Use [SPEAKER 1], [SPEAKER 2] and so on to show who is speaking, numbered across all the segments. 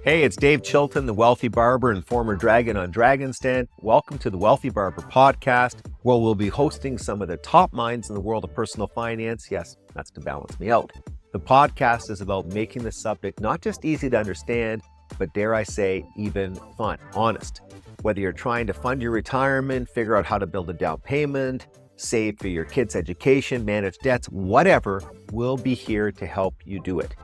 [SPEAKER 1] Hey, it's Dave Chilton, the Wealthy Barber and former Dragon on Dragon's Den. Welcome to the Wealthy Barber Podcast, where we'll be hosting some of the top minds in the world of personal finance. Yes, that's to balance me out. The podcast is about making the subject not just easy to understand, but dare I say, even fun, honest. Whether you're trying to fund your retirement, figure out how to build a down payment, save for your kids' education, manage debts, whatever, we'll be here to help you do it.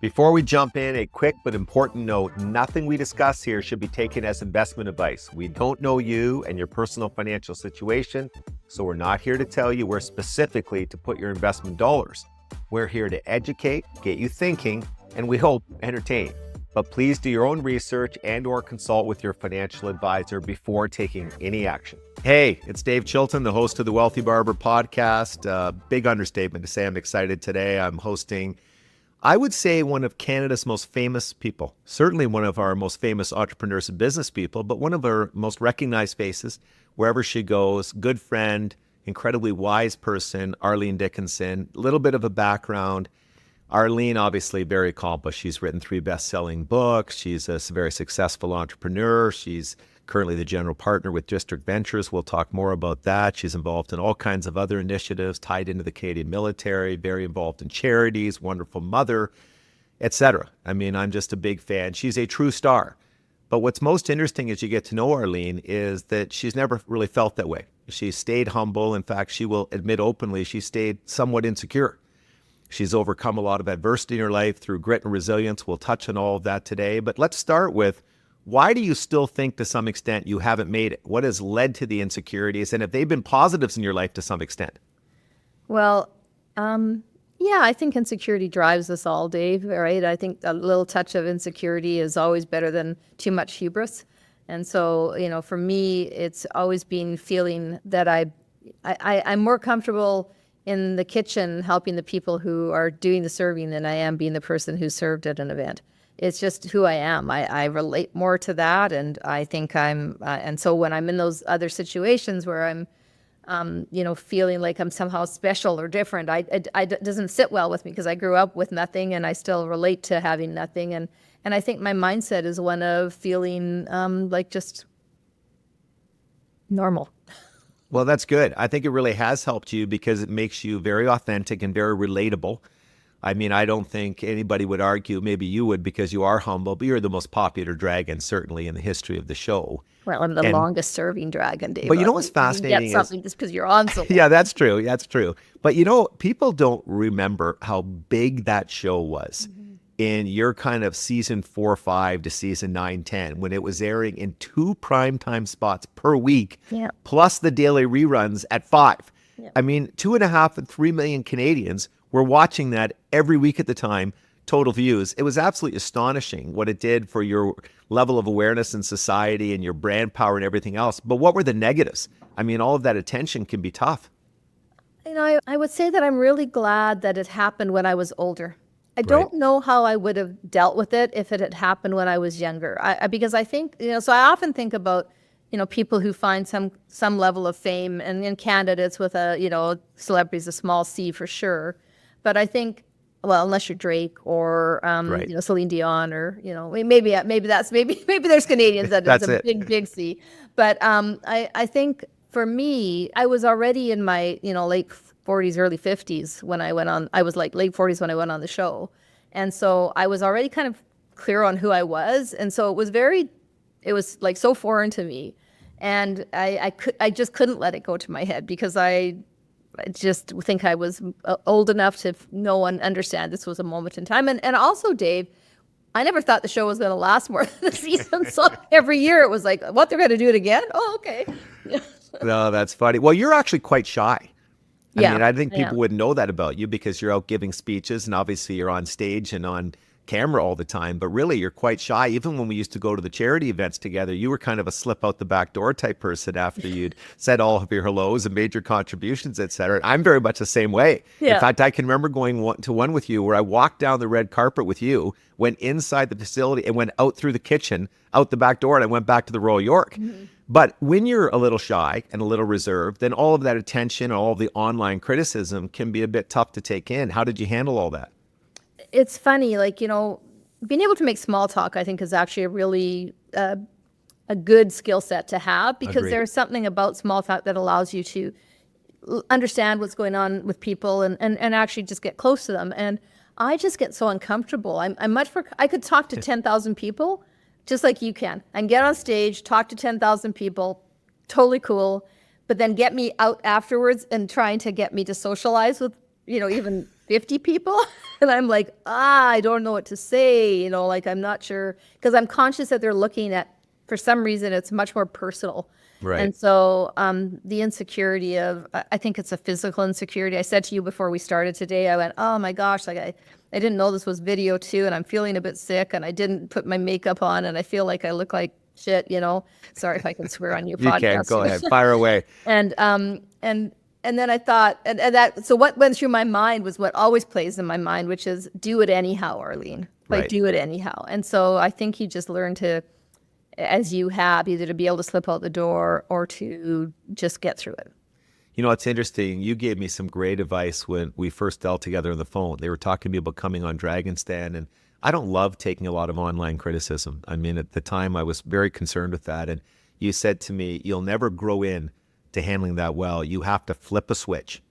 [SPEAKER 1] Before we jump in, a quick but important note: nothing we discuss here should be taken as investment advice. We don't know you and your personal financial situation, so we're not here to tell you where specifically to put your investment dollars. We're here to educate, get you thinking, and we hope entertain. But please do your own research and/or consult with your financial advisor before taking any action. Hey, it's Dave Chilton, the host of the Wealthy Barber Podcast. Big understatement to say I'm excited today. I'm hosting, I would say, one of Canada's most famous people, certainly one of our most famous entrepreneurs and business people, but one of our most recognized faces wherever she goes. Good friend, incredibly wise person, Arlene Dickinson. A little bit of a background. Arlene, obviously very accomplished. She's written 3 best-selling books. She's a very successful entrepreneur. She's currently the general partner with District Ventures. We'll talk more about that. She's involved in all kinds of other initiatives tied into the Canadian military, very involved in charities, wonderful mother, etc. I mean, I'm just a big fan. She's a true star. But what's most interesting as you get to know Arlene is that she's never really felt that way. She stayed humble. In fact, she will admit openly she stayed somewhat insecure. She's overcome a lot of adversity in her life through grit and resilience. We'll touch on all of that today. But let's start with, why do you still think to some extent you haven't made it? What has led to the insecurities? And have they been positives in your life to some extent?
[SPEAKER 2] Well, yeah, I think insecurity drives us all, Dave, right? I think a little touch of insecurity is always better than too much hubris. And so, for me, it's always been feeling that I'm more comfortable in the kitchen helping the people who are doing the serving than I am being the person who served at an event. It's just who I am. I relate more to that, and I think and so when I'm in those other situations where I'm, feeling like I'm somehow special or different, it doesn't sit well with me because I grew up with nothing and I still relate to having nothing. And I think my mindset is one of feeling like just normal.
[SPEAKER 1] Well, that's good. I think it really has helped you because it makes you very authentic and very relatable. I mean, I don't think anybody would argue, maybe you would because you are humble, but you're the most popular dragon, certainly in the history of the show.
[SPEAKER 2] Well, I'm the longest serving dragon, Dave.
[SPEAKER 1] But you know what's fascinating
[SPEAKER 2] is... something just because you're on so long.
[SPEAKER 1] Yeah, that's true. That's true. But people don't remember how big that show was in your kind of season 4 or 5 to season 9, 10, when it was airing in 2 primetime spots per week, plus the daily reruns at 5. Yeah. I mean, 2.5 and 3 million Canadians were watching that every week at the time, total views. It was absolutely astonishing what it did for your level of awareness in society and your brand power and everything else. But what were the negatives? I mean, all of that attention can be tough.
[SPEAKER 2] I would say that I'm really glad that it happened when I was older. I don't know how I would have dealt with it if it had happened when I was younger. Because I think, so I often think about, people who find some level of fame, and in Canada it's with celebrities, a small C for sure. But I think, well, unless you're Drake or Celine Dion, or maybe there's Canadians that it's a big C. But I think for me, I was already in my late 40s, early 50s when I went on. I was like late 40s when I went on the show, and so I was already kind of clear on who I was, and so it was like so foreign to me, and I just couldn't let it go to my head because I just think I was old enough to know and understand this was a moment in time. And also, Dave, I never thought the show was going to last more than a season. So every year it was like, what, they're going to do it again? Oh, okay.
[SPEAKER 1] No, that's funny. Well, you're actually quite shy. I mean, I think people wouldn't know that about you because you're out giving speeches and obviously you're on stage and on camera all the time, but really you're quite shy. Even when we used to go to the charity events together, you were kind of a slip out the back door type person after you'd said all of your hellos and made your contributions, etc. I'm very much the same way. Yeah. In fact, I can remember going to one with you where I walked down the red carpet with you, went inside the facility and went out through the kitchen, out the back door, and I went back to the Royal York. Mm-hmm. But when you're a little shy and a little reserved, then all of that attention, all of the online criticism can be a bit tough to take in. How did you handle all that?
[SPEAKER 2] It's funny, like, being able to make small talk, I think, is actually a really a good skill set to have, because
[SPEAKER 1] Agreed.
[SPEAKER 2] there's something about small talk that allows you to understand what's going on with people and actually just get close to them. And I just get so uncomfortable. I could talk to 10,000 people just like you can, and get on stage, talk to 10,000 people, totally cool. But then get me out afterwards and trying to get me to socialize with, even 50 people. And I'm like, I don't know what to say, like, I'm not sure, because I'm conscious that they're looking at, for some reason, it's much more personal.
[SPEAKER 1] Right.
[SPEAKER 2] And so the insecurity of, I think it's a physical insecurity. I said to you before we started today, I went, oh my gosh, like I didn't know this was video too, and I'm feeling a bit sick, and I didn't put my makeup on, and I feel like I look like shit, Sorry if I can swear on your podcast.
[SPEAKER 1] You can, go ahead, fire away.
[SPEAKER 2] And then I thought, so what went through my mind was what always plays in my mind, which is do it anyhow, Arlene. Like,
[SPEAKER 1] Right.
[SPEAKER 2] do it anyhow. And so I think you just learn to, as you have, either to be able to slip out the door or to just get through it.
[SPEAKER 1] It's interesting. You gave me some great advice when we first dealt together on the phone. They were talking to me about coming on Dragon Stand, and I don't love taking a lot of online criticism. I mean, at the time, I was very concerned with that. And you said to me, you'll never grow in to handling that well. You have to flip a switch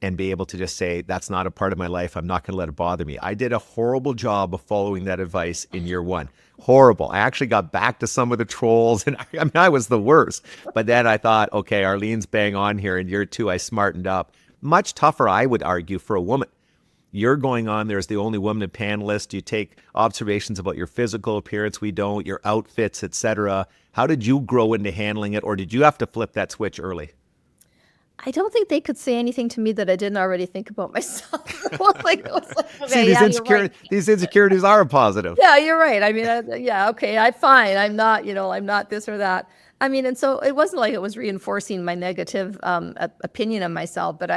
[SPEAKER 1] and be able to just say, that's not a part of my life. I'm not going to let it bother me. I did a horrible job of following that advice in year one. Horrible. I actually got back to some of the trolls, and I was the worst. But then I thought, okay, Arlene's bang on here. In year two, I smartened up. Much tougher, I would argue, for a woman. You're going on there as the only woman panelist. You take observations about your physical appearance. We don't. Your outfits, etc. How did you grow into handling it, or did you have to flip that switch early?
[SPEAKER 2] I don't think they could say anything to me that I didn't already think about myself.
[SPEAKER 1] See, these insecurities are a positive.
[SPEAKER 2] Yeah, you're right. I mean, okay, I'm fine. I'm not this or that. I mean, and so it wasn't like it was reinforcing my negative opinion of myself, but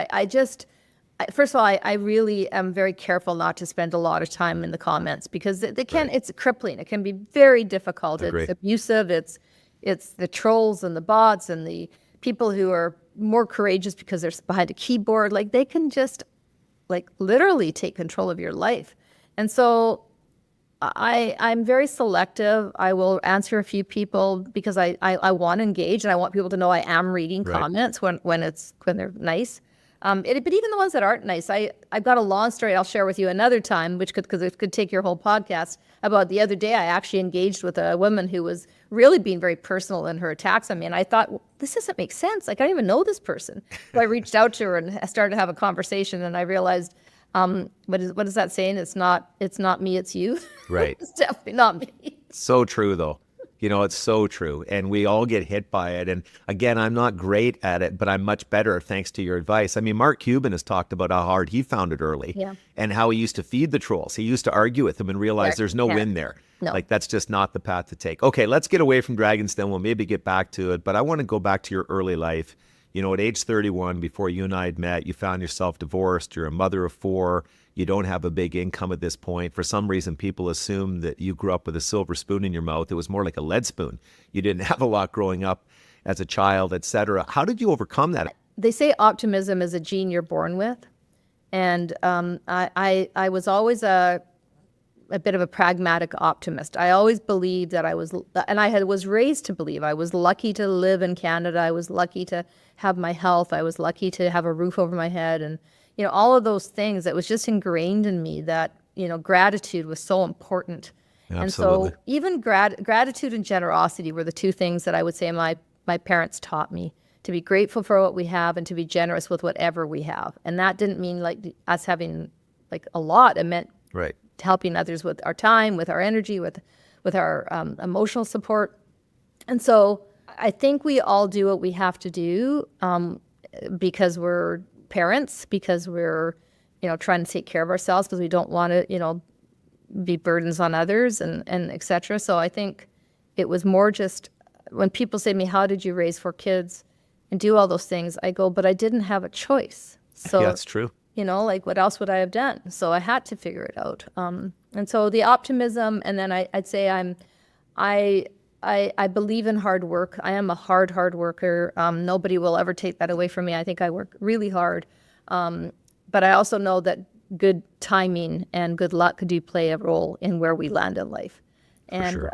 [SPEAKER 2] first of all, I really am very careful not to spend a lot of time in the comments, because it's crippling. It can be very difficult.
[SPEAKER 1] Agree.
[SPEAKER 2] It's abusive. It's the trolls and the bots and the people who are more courageous because they're behind a keyboard. Like, they can just literally take control of your life. And so I'm very selective. I will answer a few people because I want to engage, and I want people to know I am reading comments when they're nice. But even the ones that aren't nice, I've got a long story I'll share with you another time, because it could take your whole podcast. About the other day, I actually engaged with a woman who was really being very personal in her attacks on me, and I thought, well, this doesn't make sense. Like, I don't even know this person. So I reached out to her and started to have a conversation, and I realized, what is that saying? It's not me, it's you.
[SPEAKER 1] Right.
[SPEAKER 2] It's definitely not me.
[SPEAKER 1] So true, though. It's so true. And we all get hit by it. And again, I'm not great at it, but I'm much better thanks to your advice. I mean, Mark Cuban has talked about how hard he found it early, and how he used to feed the trolls. He used to argue with them and realize there's no win there.
[SPEAKER 2] No.
[SPEAKER 1] Like, that's just not the path to take. Okay, let's get away from Dragon's Den. We'll maybe get back to it, but I want to go back to your early life. At age 31, before you and I had met, you found yourself divorced. You're a mother of 4. You don't have a big income at this point. For some reason, people assume that you grew up with a silver spoon in your mouth. It was more like a lead spoon. You didn't have a lot growing up as a child, etc. How did you overcome that?
[SPEAKER 2] They say optimism is a gene you're born with. And I was always a bit of a pragmatic optimist. I always believed that was raised to believe I was lucky to live in Canada. I was lucky to have my health. I was lucky to have a roof over my head. And, all of those things, that was just ingrained in me that, gratitude was so important.
[SPEAKER 1] Absolutely.
[SPEAKER 2] And so even gratitude and generosity were the two things that I would say my parents taught me, to be grateful for what we have and to be generous with whatever we have. And that didn't mean like us having like a lot. It meant helping others with our time, with our energy, with our emotional support. And so I think we all do what we have to do because we're parents, because we're, trying to take care of ourselves, because we don't want to, be burdens on others and et cetera. So I think it was more just when people say to me, how did you raise 4 kids and do all those things? I go, but I didn't have a choice. So
[SPEAKER 1] that's true.
[SPEAKER 2] What else would I have done? So I had to figure it out. And so the optimism, and then I'd say I believe in hard work. I am a hard worker. Nobody will ever take that away from me. I think I work really hard. But I also know that good timing and good luck do play a role in where we land in life. And
[SPEAKER 1] sure.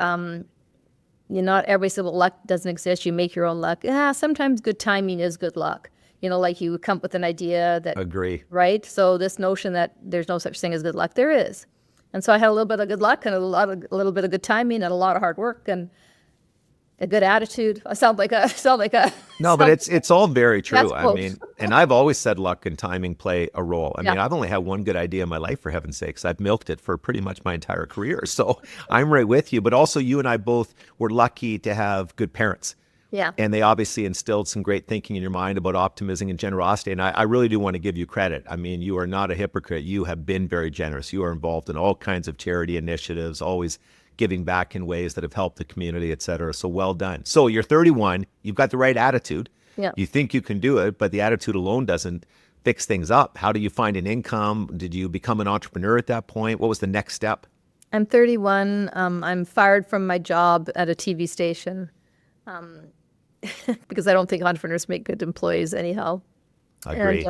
[SPEAKER 2] not everybody says, well, luck doesn't exist. You make your own luck. Yeah, sometimes good timing is good luck. Like you come up with an idea that,
[SPEAKER 1] Agree.
[SPEAKER 2] right? So this notion that there's no such thing as good luck, there is. And so I had a little bit of good luck and a little bit of good timing and a lot of hard work and a good attitude. I sound like a.
[SPEAKER 1] No, but it's all very true.
[SPEAKER 2] That's
[SPEAKER 1] I
[SPEAKER 2] close.
[SPEAKER 1] mean, and I've always said luck and timing play a role. I mean,
[SPEAKER 2] Yeah.
[SPEAKER 1] I've only had one good idea in my life, for heaven's sakes. I've milked it for pretty much my entire career. So I'm right with you. But also, you and I both were lucky to have good parents.
[SPEAKER 2] Yeah.
[SPEAKER 1] And they obviously instilled some great thinking in your mind about optimism and generosity. And I really do want to give you credit. I mean, you are not a hypocrite. You have been very generous. You are involved in all kinds of charity initiatives, always giving back in ways that have helped the community, et cetera. So well done. So you're 31. You've got the right attitude.
[SPEAKER 2] Yeah.
[SPEAKER 1] You think you can do it, but the attitude alone doesn't fix things up. How do you find an income? Did you become an entrepreneur at that point? What was the next step?
[SPEAKER 2] I'm 31. I'm fired from my job at a TV station because I don't think entrepreneurs make good employees anyhow.
[SPEAKER 1] I agree.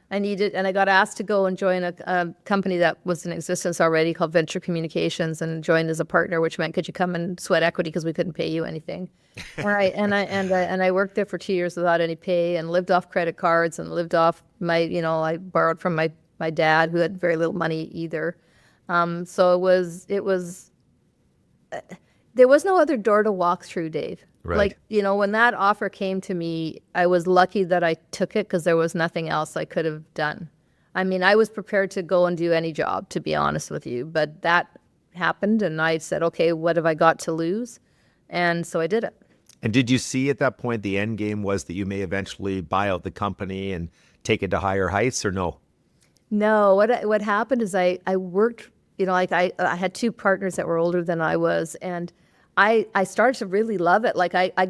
[SPEAKER 2] And I got asked to go and join a company that was in existence already called Venture Communications and join as a partner, which meant could you come and sweat equity because we couldn't pay you anything. All right, and I worked there for 2 years without any pay and lived off credit cards and lived off I borrowed from my dad who had very little money either. So it was there was no other door to walk through, Dave.
[SPEAKER 1] Right.
[SPEAKER 2] Like, when that offer came to me, I was lucky that I took it because there was nothing else I could have done. I mean, I was prepared to go and do any job, to be honest with you, but that happened and I said, okay, what have I got to lose? And so I did it.
[SPEAKER 1] And did you see at that point the end game was that you may eventually buy out the company and take it to higher heights, or no?
[SPEAKER 2] No, what happened is I worked, I had two partners that were older than I was, and I started to really love it. Like I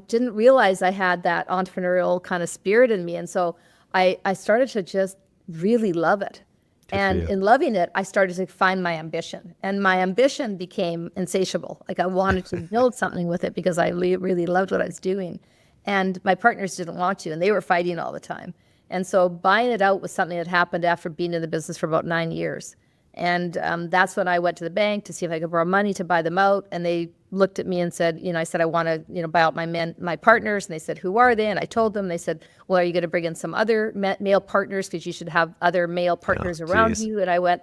[SPEAKER 2] didn't realize I had that entrepreneurial kind of spirit in me. And so I started to just really love it. And in loving it, I started to find my ambition. And my ambition became insatiable. Like I wanted to build something with it because I really loved what I was doing. And my partners didn't want to, and they were fighting all the time. And so buying it out was something that happened after being in the business for about 9 years. And that's when I went to the bank to see if I could borrow money to buy them out. And they looked at me and said, I said, I want to, buy out my partners. And they said, who are they? And I told them. They said, well, are you going to bring in some other male partners? Because you should have other male partners around you. And I went,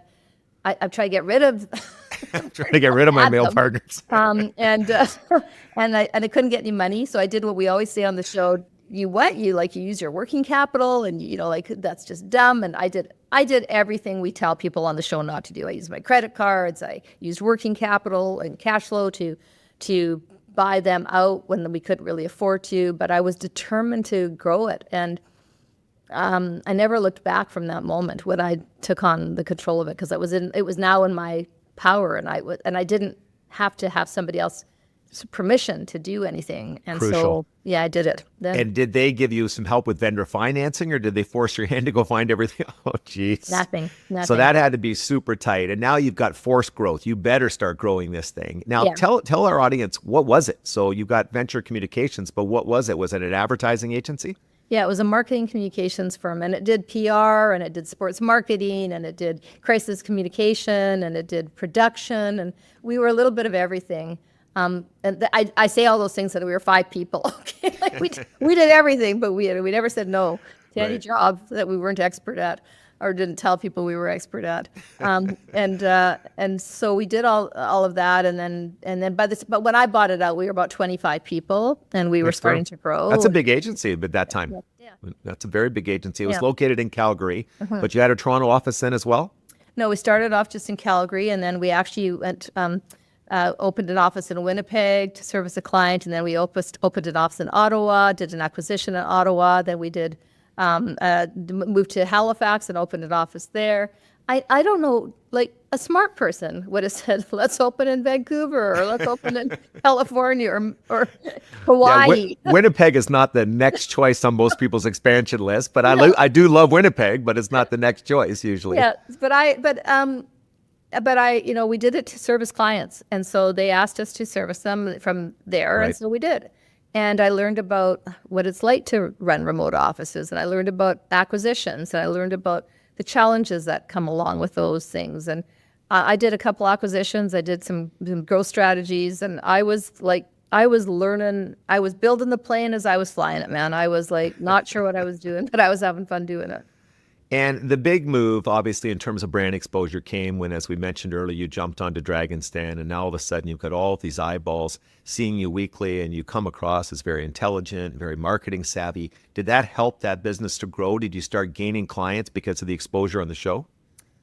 [SPEAKER 2] I'm trying to get rid of.
[SPEAKER 1] I'm trying to get rid of my male partners.
[SPEAKER 2] And I couldn't get any money. So I did what we always say on the show. You use your working capital, and that's just dumb. And I did everything we tell people on the show not to do. I used my credit cards. I used working capital and cash flow to buy them out when we couldn't really afford to. But I was determined to grow it, and I never looked back from that moment when I took on the control of it, because it was now in my power, and I didn't have to have somebody else permission to do anything. And
[SPEAKER 1] Crucial.
[SPEAKER 2] So I did it then.
[SPEAKER 1] And did they give you some help with vendor financing, or did they force your hand to go find everything? Oh, geez.
[SPEAKER 2] Nothing.
[SPEAKER 1] So that had to be super tight. And now you've got forced growth. You better start growing this thing. Now, tell our audience, what was it? So you've got Venture Communications, but what was it? Was it an advertising agency?
[SPEAKER 2] Yeah, it was a marketing communications firm, and it did PR, and it did sports marketing, and it did crisis communication, and it did production, and we were a little bit of everything. And I say all those things that we were 5 people. Okay, like we did everything, but we never said no to any job that we weren't expert at, or didn't tell people we were expert at. And so we did all of that, and then but when I bought it out, we were about 25 people, and we were starting to grow.
[SPEAKER 1] That's a big agency at that time.
[SPEAKER 2] Yeah.
[SPEAKER 1] That's a very big agency. It was located in Calgary, but you had a Toronto office then as well?
[SPEAKER 2] No, we started off just in Calgary, and then we actually went. Opened an office in Winnipeg to service a client, and then we opened an office in Ottawa, did an acquisition in Ottawa, then we did moved to Halifax and opened an office there. I don't know, like a smart person would have said, let's open in Vancouver, or let's open in California, or Hawaii.
[SPEAKER 1] Yeah, Winnipeg is not the next choice on most people's expansion list, but I do love Winnipeg, but it's not the next choice usually.
[SPEAKER 2] Yeah, but but we did it to service clients. And so they asked us to service them from there.
[SPEAKER 1] Right.
[SPEAKER 2] And so we did. And I learned about what it's like to run remote offices. And I learned about acquisitions. And I learned about the challenges that come along with those things. And I did a couple acquisitions. I did some growth strategies. And I was learning, I was building the plane as I was flying it, man. I was like, not sure what I was doing, but I was having fun doing it.
[SPEAKER 1] And the big move, obviously, in terms of brand exposure came when, as we mentioned earlier, you jumped onto Dragon's Den, and now all of a sudden you've got all of these eyeballs seeing you weekly, and you come across as very intelligent, very marketing savvy. Did that help that business to grow? Did you start gaining clients because of the exposure on the show?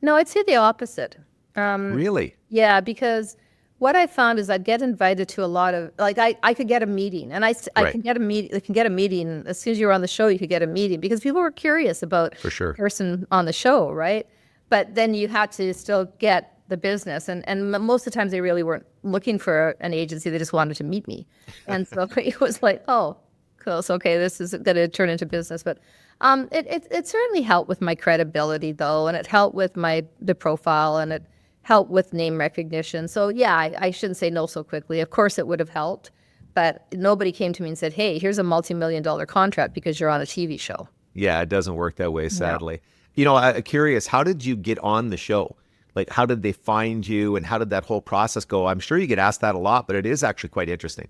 [SPEAKER 2] No, I'd say the opposite.
[SPEAKER 1] Really?
[SPEAKER 2] Yeah, because what I found is I'd get invited to a lot of, like, I could get a meeting, and I can get a meeting. I can get a meeting as soon as you were on the show. You could get a meeting because people were curious about
[SPEAKER 1] For sure.
[SPEAKER 2] the person on the show, right? But then you had to still get the business, and most of the times they really weren't looking for an agency. They just wanted to meet me, and so it was like, oh, cool. So okay, this is going to turn into business, but. It certainly helped with my credibility, though, and it helped with the profile, and it help with name recognition. So yeah, I shouldn't say no so quickly. Of course it would have helped, but nobody came to me and said, hey, here's a multi-million-dollar contract because you're on a TV show.
[SPEAKER 1] Yeah, it doesn't work that way, sadly. No. I'm curious, how did you get on the show? Like, how did they find you, and how did that whole process go? I'm sure you get asked that a lot, but it is actually quite interesting.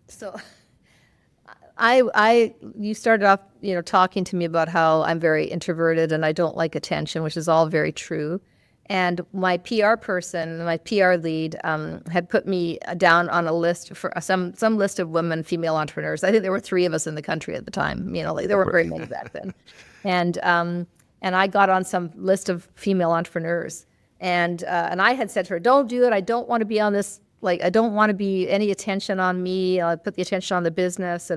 [SPEAKER 2] So you started off, talking to me about how I'm very introverted and I don't like attention, which is all very true. And my PR person, my PR lead, had put me down on a list for some list of women, female entrepreneurs. I think there were 3 of us in the country at the time. Like there weren't very many back then. And I got on some list of female entrepreneurs. And I had said to her, "Don't do it. I don't want to be on this. Like I don't want to be any attention on me. I'll put the attention on the business."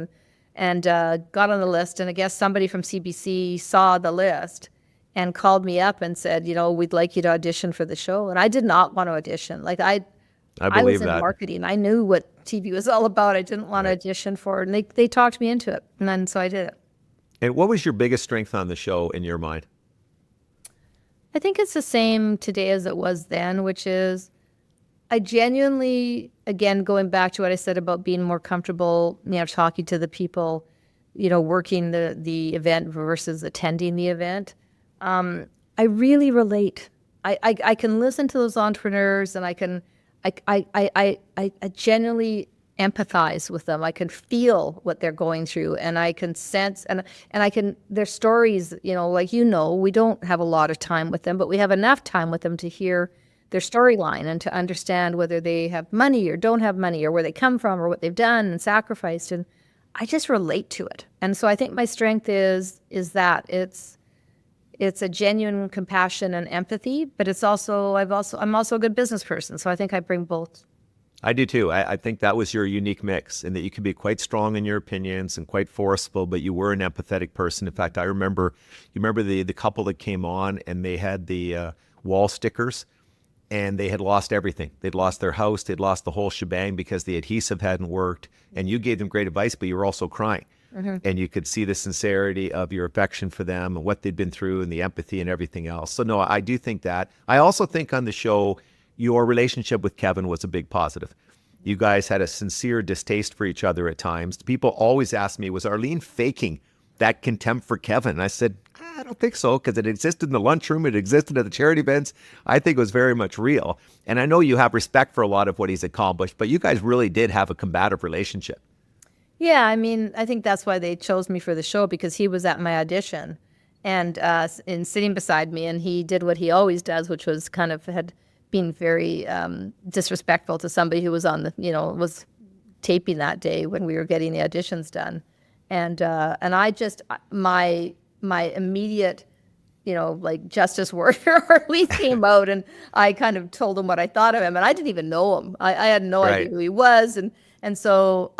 [SPEAKER 2] And got on the list. And I guess somebody from CBC saw the list and called me up and said, we'd like you to audition for the show. And I did not want to audition. Like I was in marketing. I knew what TV was all about. I didn't want to audition for it. And they talked me into it. And then so I did it.
[SPEAKER 1] And what was your biggest strength on the show in your mind?
[SPEAKER 2] I think it's the same today as it was then, which is I genuinely, again, going back to what I said about being more comfortable, talking to the people, working the event versus attending the event. I really relate. I can listen to those entrepreneurs, and I genuinely empathize with them. I can feel what they're going through, and I can sense, and I can, their stories, we don't have a lot of time with them, but we have enough time with them to hear their storyline and to understand whether they have money or don't have money or where they come from or what they've done and sacrificed. And I just relate to it. And so I think my strength is that it's a genuine compassion and empathy, but I'm also a good business person. So I think I bring both.
[SPEAKER 1] I do too. I think that was your unique mix, in that you could be quite strong in your opinions and quite forceful, but you were an empathetic person. In fact, you remember the couple that came on and they had the wall stickers, and they had lost everything. They'd lost their house. They'd lost the whole shebang because the adhesive hadn't worked. And you gave them great advice, but you were also crying. Mm-hmm. And you could see the sincerity of your affection for them and what they'd been through and the empathy and everything else. So no, I do think that. I also think on the show, your relationship with Kevin was a big positive. You guys had a sincere distaste for each other at times. People always ask me, was Arlene faking that contempt for Kevin? And I said, I don't think so, because it existed in the lunchroom. It existed at the charity events. I think it was very much real. And I know you have respect for a lot of what he's accomplished, but you guys really did have a combative relationship.
[SPEAKER 2] Yeah, I mean, I think that's why they chose me for the show, because he was at my audition and sitting beside me, and he did what he always does, which was kind of had been very disrespectful to somebody who was on the, was taping that day when we were getting the auditions done. And I just, my immediate, justice warrior Arlene came out, and I kind of told him what I thought of him, and I didn't even know him. I had no idea who he was. And so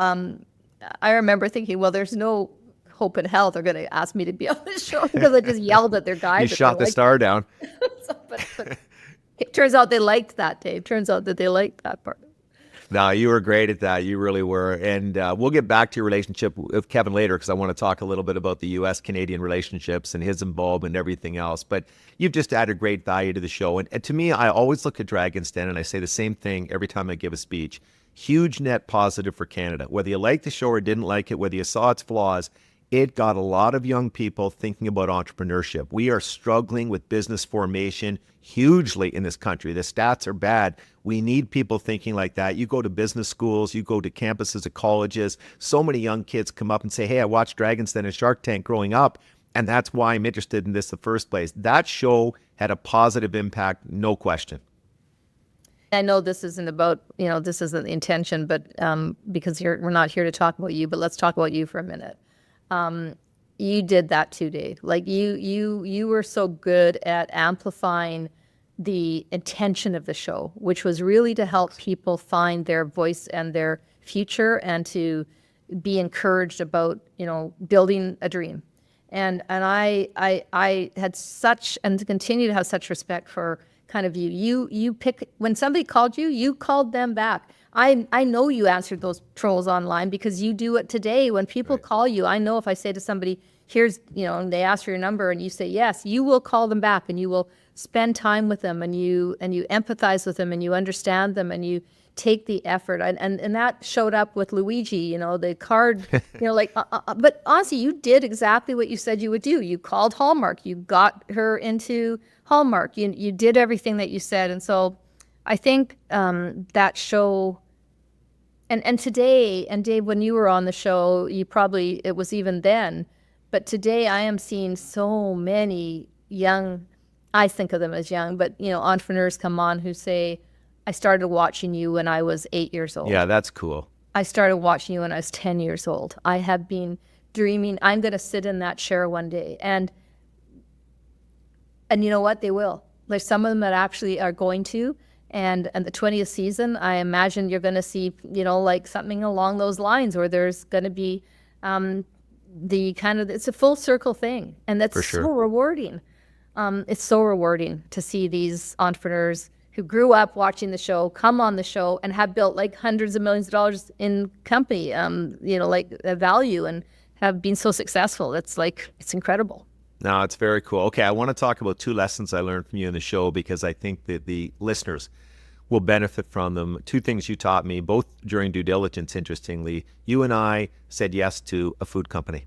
[SPEAKER 2] I remember thinking, well, there's no hope in hell they're going to ask me to be on this show, because I just yelled at their guy.
[SPEAKER 1] You shot the star down.
[SPEAKER 2] But it turns out they liked that, Dave. Turns out that they liked that part.
[SPEAKER 1] No, you were great at that. You really were. And we'll get back to your relationship with Kevin later because I want to talk a little bit about the U.S.-Canadian relationships and his involvement and everything else. But you've just added great value to the show. And to me, I always look at Dragon's Den and I say the same thing every time I give a speech. Huge net positive for Canada. Whether you like the show or didn't like it, whether you saw its flaws, it got a lot of young people thinking about entrepreneurship. We are struggling with business formation hugely in this country. The stats are bad. We need people thinking like that. You go to business schools, you go to campuses at colleges, so many young kids come up and say, hey, I watched Dragon's Den and Shark Tank growing up, and that's why I'm interested in this in the first place. That show had a positive impact, no question.
[SPEAKER 2] I know this isn't about, this isn't the intention, but because we're not here to talk about you, but let's talk about you for a minute. You did that too, Dave. Like you were so good at amplifying the intention of the show, which was really to help people find their voice and their future and to be encouraged about, building a dream. And I had such, and continue to have such respect for kind of you pick, when somebody called you, you called them back. I know you answered those trolls online because you do it today. When people call you, I know if I say to somebody, here's, and they ask for your number and you say yes, you will call them back and you will spend time with them and you empathize with them and you understand them and you take the effort. And that showed up with Luigi, the card, but honestly, you did exactly what you said you would do. You called Hallmark, you got her into Hallmark, you did everything that you said. And so I think that show, and today, and Dave, when you were on the show, it was even then, but today I am seeing so many young, I think of them as young, but entrepreneurs come on who say, I started watching you when I was 8 years old.
[SPEAKER 1] Yeah, that's cool.
[SPEAKER 2] I started watching you when I was 10 years old. I have been dreaming, I'm going to sit in that chair one day. And you know what? They will. There's some of them that actually are going to. And the 20th season, I imagine you're going to see, like something along those lines where there's going to be it's a full circle thing. And that's so rewarding. It's so rewarding to see these entrepreneurs who grew up watching the show come on the show and have built like hundreds of millions of dollars in company, value and have been so successful. It's incredible.
[SPEAKER 1] No, it's very cool. Okay, I want to talk about two lessons I learned from you in the show because I think that the listeners will benefit from them. Two things you taught me, both during due diligence, interestingly. You and I said yes to a food company.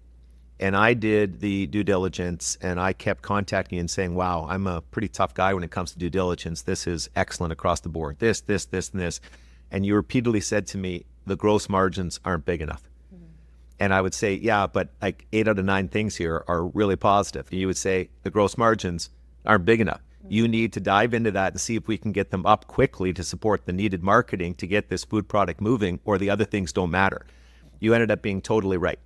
[SPEAKER 1] And I did the due diligence and I kept contacting you and saying, wow, I'm a pretty tough guy when it comes to due diligence. This is excellent across the board. This, and this. And you repeatedly said to me, the gross margins aren't big enough. And I would say, yeah, but like 8 out of 9 things here are really positive. And you would say the gross margins aren't big enough. You need to dive into that and see if we can get them up quickly to support the needed marketing to get this food product moving, or the other things don't matter. You ended up being totally right.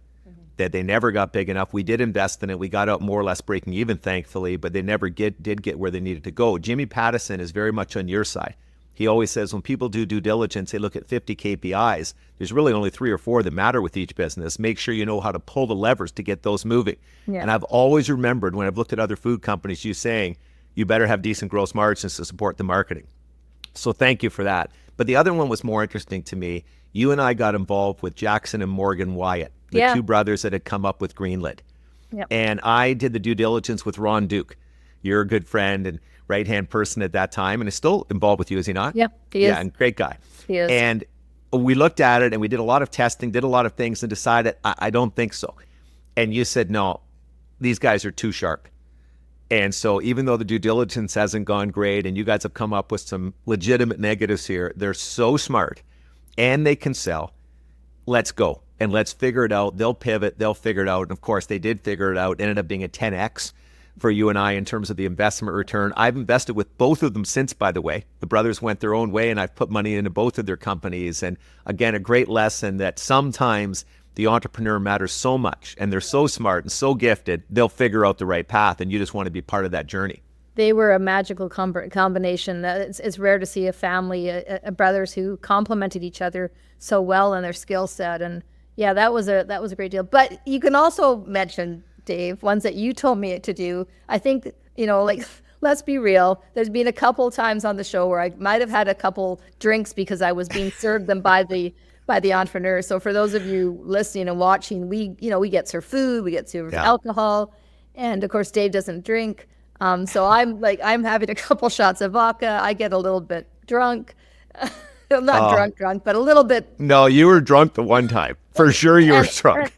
[SPEAKER 1] That they never got big enough. We did invest in it. We got out more or less breaking even, thankfully, but they never did get where they needed to go. Jimmy Pattison is very much on your side. He always says when people do due diligence, they look at 50 KPIs. There's really only 3 or 4 that matter with each business. Make sure you know how to pull the levers to get those moving. Yeah. And I've always remembered when I've looked at other food companies, you saying, you better have decent gross margins to support the marketing. So thank you for that. But the other one was more interesting to me. You and I got involved with Jackson and Morgan Wyatt, the 2 brothers that had come up with Greenlit. Yep. And I did the due diligence with Ron Duke. You're a good friend and right-hand person at that time, and is still involved with you, is he not?
[SPEAKER 2] Yeah, he is.
[SPEAKER 1] Yeah, and great guy.
[SPEAKER 2] He is.
[SPEAKER 1] And we looked at it, and we did a lot of testing, did a lot of things, and decided, I don't think so. And you said, no, these guys are too sharp. And so even though the due diligence hasn't gone great, and you guys have come up with some legitimate negatives here, they're so smart, and they can sell. Let's go, and let's figure it out. They'll pivot, they'll figure it out. And of course, they did figure it out. It ended up being a 10X. For you and I in terms of the investment return. I've invested with both of them since, by the way. The brothers went their own way and I've put money into both of their companies. And again, a great lesson that sometimes the entrepreneur matters so much and they're so smart and so gifted, they'll figure out the right path and you just want to be part of that journey.
[SPEAKER 2] They were a magical combination. It's rare to see a family, brothers who complemented each other so well in their skill set. And yeah, that was a great deal. But you can also mention, Dave, ones that you told me to do. I think, let's be real. There's been a couple times on the show where I might have had a couple drinks because I was being served them by the entrepreneur. So for those of you listening and watching, we get served food, we get served alcohol, and of course Dave doesn't drink. So I'm having a couple shots of vodka. I get a little bit drunk. Not drunk, but a little bit.
[SPEAKER 1] No, you were drunk the one time. For sure you were drunk.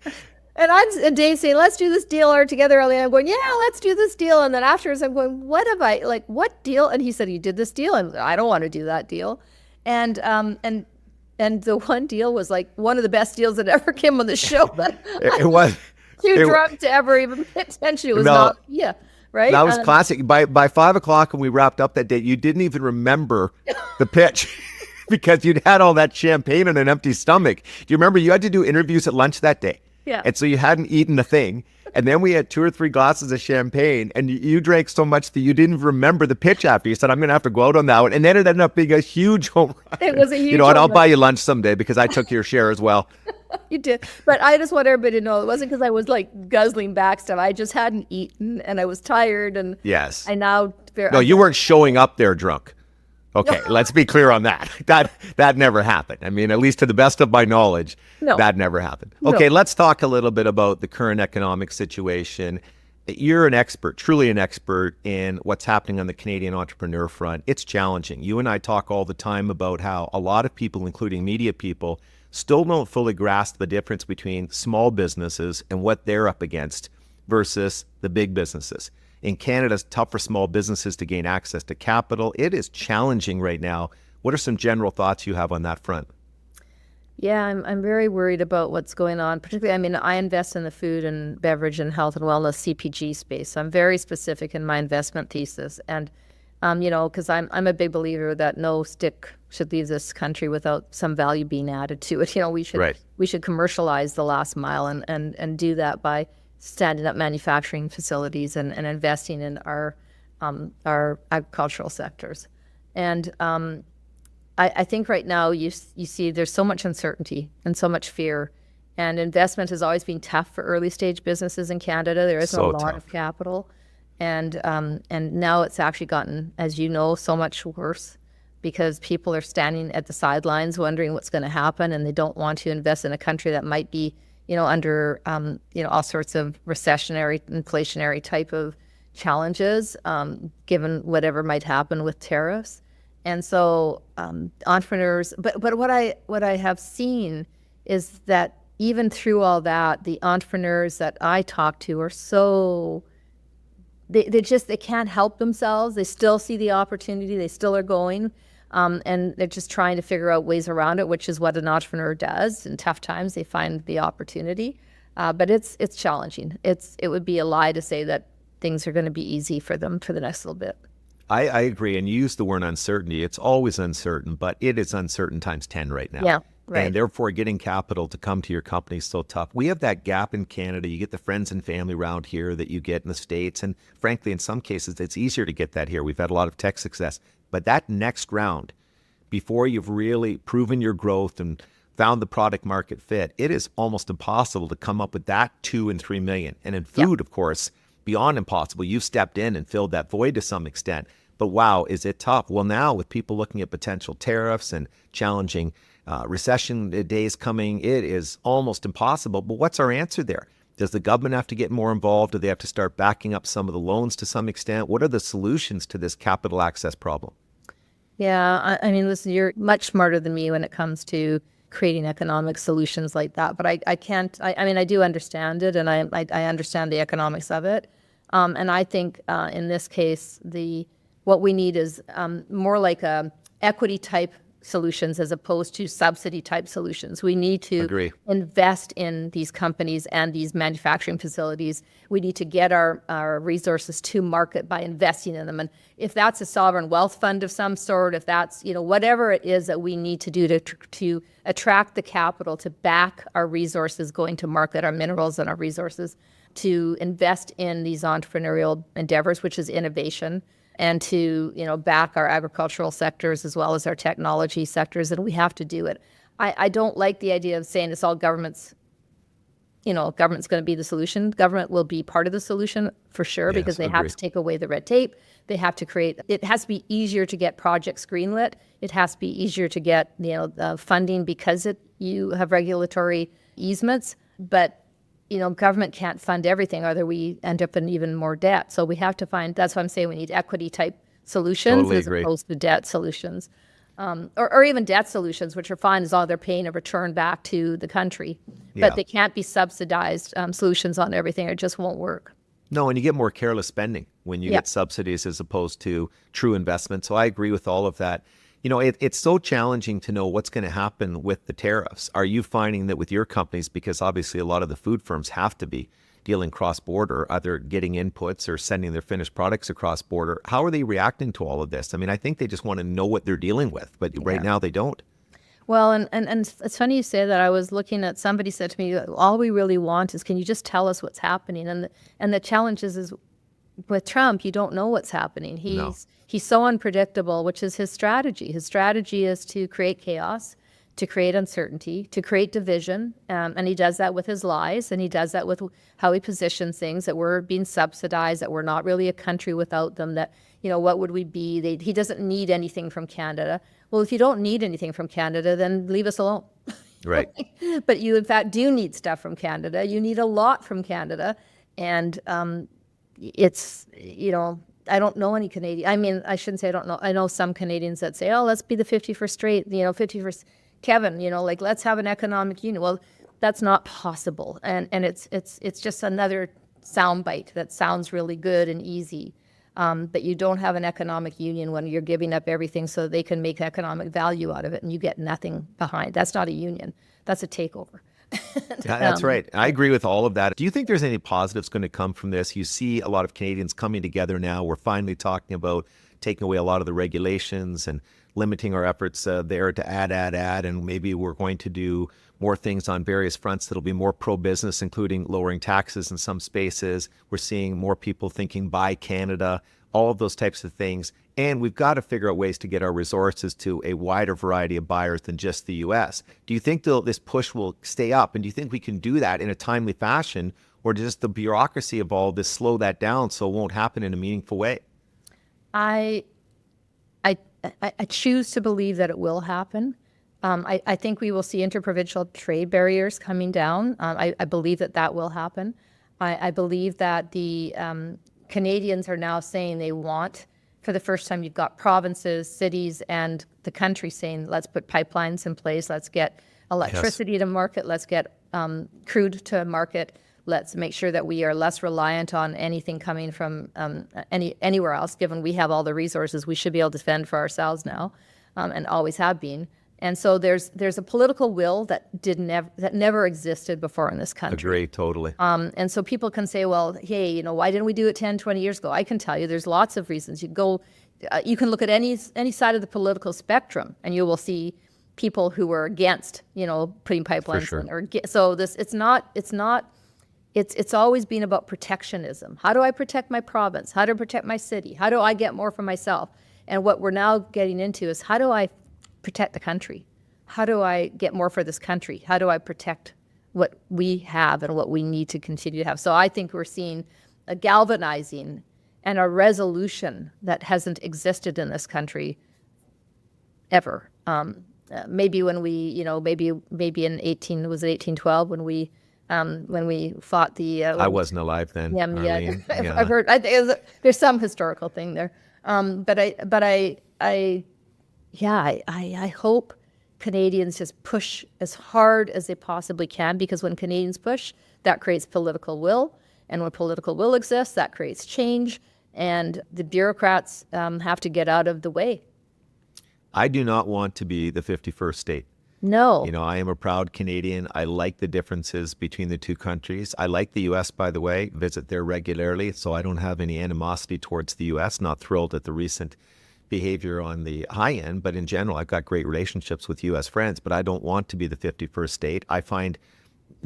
[SPEAKER 2] And Dave saying, let's do this deal or together, Arlene. I'm going, yeah, let's do this deal. And then afterwards I'm going, what deal? And he said, you did this deal. And I don't want to do that deal. And the one deal was like one of the best deals that ever came on the show. But
[SPEAKER 1] it was
[SPEAKER 2] too drunk to ever even pay attention. It was right?
[SPEAKER 1] That was classic. By 5:00 when we wrapped up that day, you didn't even remember the pitch because you'd had all that champagne on an empty stomach. Do you remember you had to do interviews at lunch that day?
[SPEAKER 2] Yeah.
[SPEAKER 1] And so you hadn't eaten a thing. And then we had 2 or 3 glasses of champagne and you drank so much that you didn't remember the pitch after. You said, I'm going to have to go out on that one. And then it ended up being a huge home run.
[SPEAKER 2] It was a huge
[SPEAKER 1] You know what? I'll buy you lunch someday because I took your share as well.
[SPEAKER 2] You did. But I just want everybody to know it wasn't because I was like guzzling back stuff. I just hadn't eaten and I was tired. And
[SPEAKER 1] yes.
[SPEAKER 2] No,
[SPEAKER 1] you weren't showing up there drunk. Okay, let's be clear on that. That never happened. I mean, at least to the best of my knowledge, that never happened. Okay, let's talk a little bit about the current economic situation. You're an expert, truly an expert in what's happening on the Canadian entrepreneur front. It's challenging. You and I talk all the time about how a lot of people, including media people, still don't fully grasp the difference between small businesses and what they're up against versus the big businesses. In Canada, it's tough for small businesses to gain access to capital. It is challenging right now. What are some general thoughts you have on that front?
[SPEAKER 2] Yeah, I'm very worried about what's going on. Particularly, I mean, I invest in the food and beverage and health and wellness CPG space. So I'm very specific in my investment thesis. And, because I'm a big believer that no stick should leave this country without some value being added to it. We should commercialize the last mile and do that by standing up manufacturing facilities and investing in our agricultural sectors. And I think right now you see there's so much uncertainty and so much fear, and investment has always been tough for early stage businesses in Canada. There isn't a lot of capital, and now it's actually gotten, as you know, so much worse because people are standing at the sidelines wondering what's going to happen, and they don't want to invest in a country that might be under all sorts of recessionary, inflationary type of challenges, given whatever might happen with tariffs. And so entrepreneurs, but what I have seen is that even through all that, the entrepreneurs that I talk to are so, they can't help themselves. They still see the opportunity. They still are going. And they're just trying to figure out ways around it, which is what an entrepreneur does. In tough times, they find the opportunity. But it's challenging. It would be a lie to say that things are going to be easy for them for the next little bit.
[SPEAKER 1] I agree. And you use the word uncertainty. It's always uncertain, but it is uncertain times 10 right now.
[SPEAKER 2] Yeah, right.
[SPEAKER 1] And therefore, getting capital to come to your company is so tough. We have that gap in Canada. You get the friends and family around here that you get in the States. And frankly, in some cases, it's easier to get that here. We've had a lot of tech success. But that next round, before you've really proven your growth and found the product market fit, it is almost impossible to come up with that 2 and 3 million. And in food, of course, beyond impossible. You've stepped in and filled that void to some extent. But wow, is it tough? Well, now with people looking at potential tariffs and challenging recession days coming, it is almost impossible. But what's our answer there? Does the government have to get more involved? Do they have to start backing up some of the loans to some extent? What are the solutions to this capital access problem?
[SPEAKER 2] Yeah, I mean, listen, you're much smarter than me when it comes to creating economic solutions like that. But I can't, I mean, I do understand it, and I understand the economics of it. And I think in this case, what we need is more like a equity type solutions as opposed to subsidy type solutions. We need to invest in these companies and these manufacturing facilities. We need to get our resources to market by investing in them. And if that's a sovereign wealth fund of some sort, if that's, whatever it is that we need to do to attract the capital to back our resources going to market, our minerals and our resources, to invest in these entrepreneurial endeavors, which is innovation, and to back our agricultural sectors as well as our technology sectors, and we have to do it. I don't like the idea of saying it's all government's government's going to be the solution. Government will be part of the solution for sure, because they have to take away the red tape. They have to it has to be easier to get projects greenlit. It has to be easier to get, funding because you have regulatory easements. But, government can't fund everything, or we end up in even more debt. So we have to that's why I'm saying we need equity type solutions opposed to debt solutions. Or even debt solutions, which are fine as long as they're paying a return back to the country. But they can't be subsidized solutions on everything. It just won't work.
[SPEAKER 1] No, and you get more careless spending when you get subsidies as opposed to true investment. So I agree with all of that. It's so challenging to know what's going to happen with the tariffs. Are you finding that with your companies, because obviously a lot of the food firms have to be dealing cross-border, either getting inputs or sending their finished products across border, how are they reacting to all of this? I mean, I think they just want to know what they're dealing with, but right now they don't.
[SPEAKER 2] Well, and it's funny you say that. I was looking at, somebody said to me, all we really want is, can you just tell us what's happening? And the challenge is with Trump, you don't know what's happening. He's so unpredictable, which is his strategy. His strategy is to create chaos, to create uncertainty, to create division. And he does that with his lies, and he does that with how he positions things, that we're being subsidized, that we're not really a country without them, that, what would we be? He doesn't need anything from Canada. Well, if you don't need anything from Canada, then leave us alone.
[SPEAKER 1] Right.
[SPEAKER 2] But you, in fact, do need stuff from Canada. You need a lot from Canada. And it's, I don't know any Canadian. I mean, I shouldn't say I don't know. I know some Canadians that say, oh, let's be the 51st state, 51st Kevin, let's have an economic union. Well, that's not possible. And it's just another soundbite that sounds really good and easy. But you don't have an economic union when you're giving up everything so they can make economic value out of it, and you get nothing behind. That's not a union. That's a takeover.
[SPEAKER 1] That's right. I agree with all of that. Do you think there's any positives going to come from this? You see a lot of Canadians coming together now. We're finally talking about taking away a lot of the regulations and limiting our efforts there to add, and maybe we're going to do more things on various fronts that'll be more pro-business, including lowering taxes in some spaces. We're seeing more people thinking buy Canada, all of those types of things. And we've got to figure out ways to get our resources to a wider variety of buyers than just the U.S. Do you think this push will stay up? And do you think we can do that in a timely fashion, or does the bureaucracy of all this slow that down so it won't happen in a meaningful way?
[SPEAKER 2] I choose to believe that it will happen. I think we will see interprovincial trade barriers coming down. I believe that will happen. I believe that the Canadians are now saying they want, for the first time, you've got provinces, cities, and the country saying, let's put pipelines in place, let's get electricity to market, let's get crude to market, let's make sure that we are less reliant on anything coming from anywhere else, given we have all the resources we should be able to fend for ourselves now, and always have been. And so there's a political will that never existed before in this country.
[SPEAKER 1] Agree, totally.
[SPEAKER 2] And so people can say, well, hey, why didn't we do it 10, 20 years ago? I can tell you there's lots of reasons. You can look at any side of the political spectrum, and you will see people who were against, putting pipelines in. So it's always been about protectionism. How do I protect my province? How do I protect my city? How do I get more for myself? And what we're now getting into is, how do I protect the country? How do I get more for this country? How do I protect what we have and what we need to continue to have? So I think we're seeing a galvanizing and a resolution that hasn't existed in this country ever. Maybe when we, maybe in 1812 when we fought the.
[SPEAKER 1] I wasn't alive then.
[SPEAKER 2] Yeah. I've heard. There's some historical thing there. I hope Canadians just push as hard as they possibly can, because when Canadians push, that creates political will. And when political will exists, that creates change. And the bureaucrats have to get out of the way.
[SPEAKER 1] I do not want to be the 51st state.
[SPEAKER 2] No.
[SPEAKER 1] I am a proud Canadian. I like the differences between the two countries. I like the U.S., by the way, visit there regularly, so I don't have any animosity towards the U.S., not thrilled at the recent behavior on the high end, but in general, I've got great relationships with U.S. friends, but I don't want to be the 51st state. I find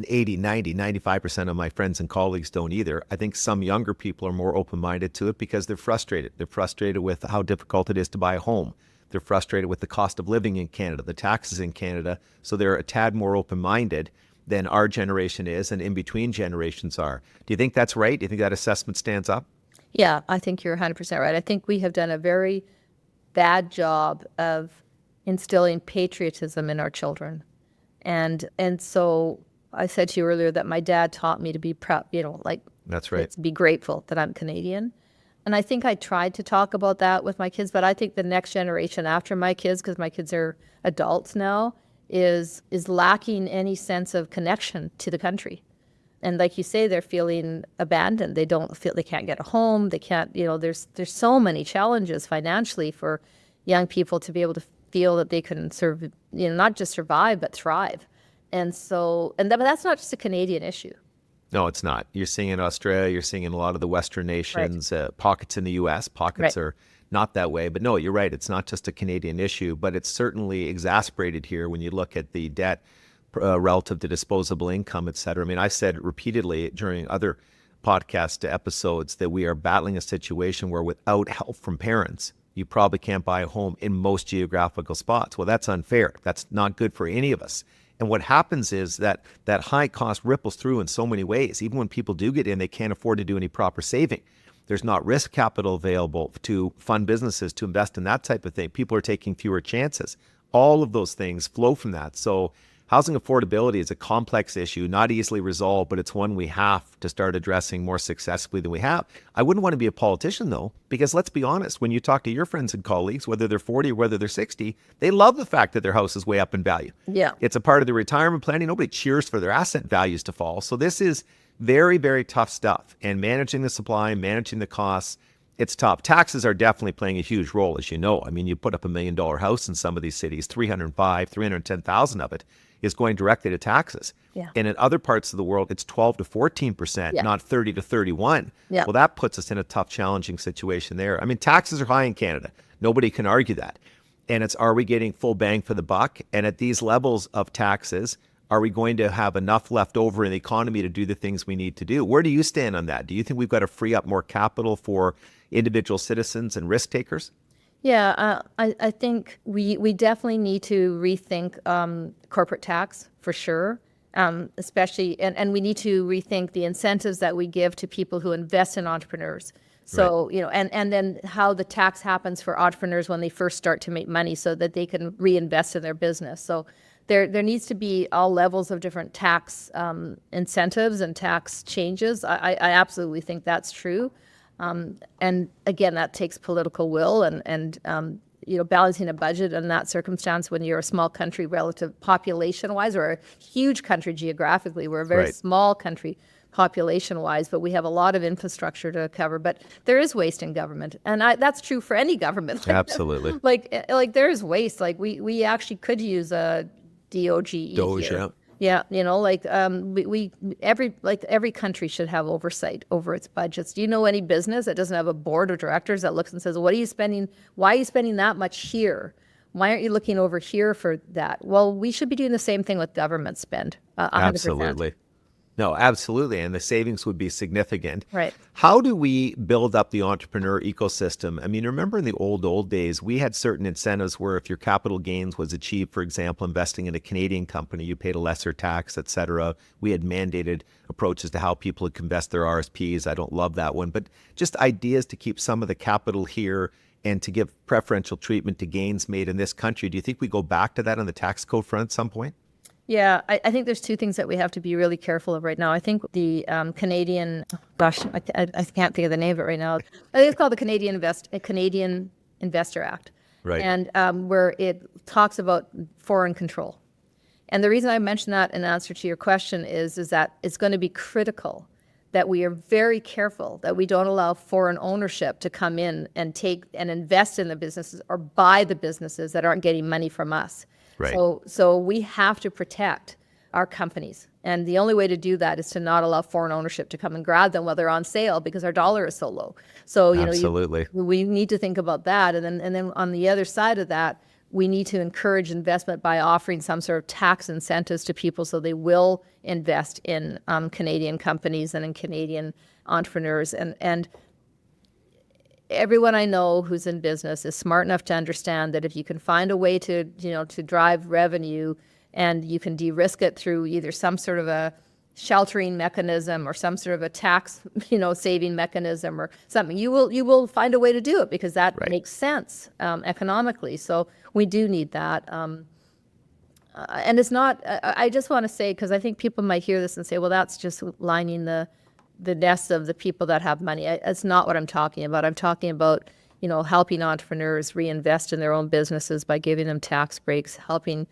[SPEAKER 1] 80, 90, 95% of my friends and colleagues don't either. I think some younger people are more open-minded to it because they're frustrated. They're frustrated with how difficult it is to buy a home. They're frustrated with the cost of living in Canada, the taxes in Canada, so they're a tad more open-minded. than our generation is and in between generations are. Do you think that's right? Do you think that assessment stands up?
[SPEAKER 2] Yeah, I think you're 100% right. I think we have done a very bad job of instilling patriotism in our children. And so I said to you earlier that my dad taught me to be proud,
[SPEAKER 1] That's right.
[SPEAKER 2] to be grateful that I'm Canadian. And I think I tried to talk about that with my kids, but I think the next generation after my kids, because my kids are adults now, is lacking any sense of connection to the country. And like you say, they're feeling abandoned. They don't feel they can't get a home. They can't, there's so many challenges financially for young people to be able to feel that they can not just survive, but thrive. And so, but that's not just a Canadian issue.
[SPEAKER 1] No, it's not. You're seeing in Australia, you're seeing in a lot of the Western nations, pockets in the US, pockets are not that way. But no, you're right. It's not just a Canadian issue, but it's certainly exacerbated here when you look at the debt relative to disposable income, et cetera. I mean, I've said repeatedly during other podcast episodes that we are battling a situation where without help from parents, you probably can't buy a home in most geographical spots. Well, that's unfair. That's not good for any of us. And what happens is that high cost ripples through in so many ways. Even when people do get in, they can't afford to do any proper saving. There's not risk capital available to fund businesses, to invest in that type of thing. People are taking fewer chances. All of those things flow from that. So housing affordability is a complex issue, not easily resolved, but it's one we have to start addressing more successfully than we have. I wouldn't want to be a politician, though, because let's be honest, when you talk to your friends and colleagues, whether they're 40 or whether they're 60, they love the fact that their house is way up in value.
[SPEAKER 2] Yeah.
[SPEAKER 1] It's a part of their retirement planning. Nobody cheers for their asset values to fall. So this is very, very tough stuff. And managing the supply, managing the costs, it's tough. Taxes are definitely playing a huge role, as you know. I mean, you put up $1 million house in some of these cities, 310,000 of it is going directly to taxes.
[SPEAKER 2] Yeah.
[SPEAKER 1] And in other parts of the world, it's 12 to 14%, not 30 to 31.
[SPEAKER 2] Yeah.
[SPEAKER 1] Well, that puts us in a tough, challenging situation there. I mean, taxes are high in Canada. Nobody can argue that. And it's, are we getting full bang for the buck? And at these levels of taxes, are we going to have enough left over in the economy to do the things we need to do? Where do you stand on that? Do you think we've got to free up more capital for individual citizens and risk takers?
[SPEAKER 2] Yeah, I think we definitely need to rethink corporate tax for sure, especially, and we need to rethink the incentives that we give to people who invest in entrepreneurs. So, and then how the tax happens for entrepreneurs when they first start to make money so that they can reinvest in their business. So there needs to be all levels of different tax incentives and tax changes. I absolutely think that's true. And again, that takes political will and balancing a budget in that circumstance when you're a small country relative population-wise, or a huge country geographically. We're a very small country population-wise, but we have a lot of infrastructure to cover. But there is waste in government, and that's true for any government.
[SPEAKER 1] Absolutely.
[SPEAKER 2] Like there is waste. Like we actually could use a DOGE here. Yeah, every country should have oversight over its budgets. Do you know any business that doesn't have a board of directors that looks and says, "What are you spending? Why are you spending that much here? Why aren't you looking over here for that?" Well, we should be doing the same thing with government spend. 100%.
[SPEAKER 1] Absolutely. No, absolutely. And the savings would be significant.
[SPEAKER 2] Right.
[SPEAKER 1] How do we build up the entrepreneur ecosystem? I mean, remember in the old days, we had certain incentives where if your capital gains was achieved, for example, investing in a Canadian company, you paid a lesser tax, et cetera. We had mandated approaches to how people could invest their RSPs. I don't love that one, but just ideas to keep some of the capital here and to give preferential treatment to gains made in this country. Do you think we go back to that on the tax code front at some point?
[SPEAKER 2] Yeah, I think there's two things that we have to be really careful of right now. I think the Canadian, I can't think of the name of it right now. I think it's called the Canadian Investor Act.
[SPEAKER 1] Right.
[SPEAKER 2] And where it talks about foreign control. And the reason I mention that in answer to your question is that it's going to be critical that we are very careful that we don't allow foreign ownership to come in and take and invest in the businesses or buy the businesses that aren't getting money from us.
[SPEAKER 1] Right.
[SPEAKER 2] So we have to protect our companies. And the only way to do that is to not allow foreign ownership to come and grab them while they're on sale because our dollar is so low. So,
[SPEAKER 1] Absolutely.
[SPEAKER 2] We need to think about that. And then on the other side of that, we need to encourage investment by offering some sort of tax incentives to people so they will invest in Canadian companies and in Canadian entrepreneurs. And everyone I know who's in business is smart enough to understand that if you can find a way to drive revenue and you can de-risk it through either some sort of a sheltering mechanism or some sort of a tax, saving mechanism or something. You will find a way to do it because that makes sense economically. So we do need that. And it's not, I just want to say, because I think people might hear this and say, well, that's just lining the nests of the people that have money. That's not what I'm talking about. I'm talking about, helping entrepreneurs reinvest in their own businesses by giving them tax breaks, helping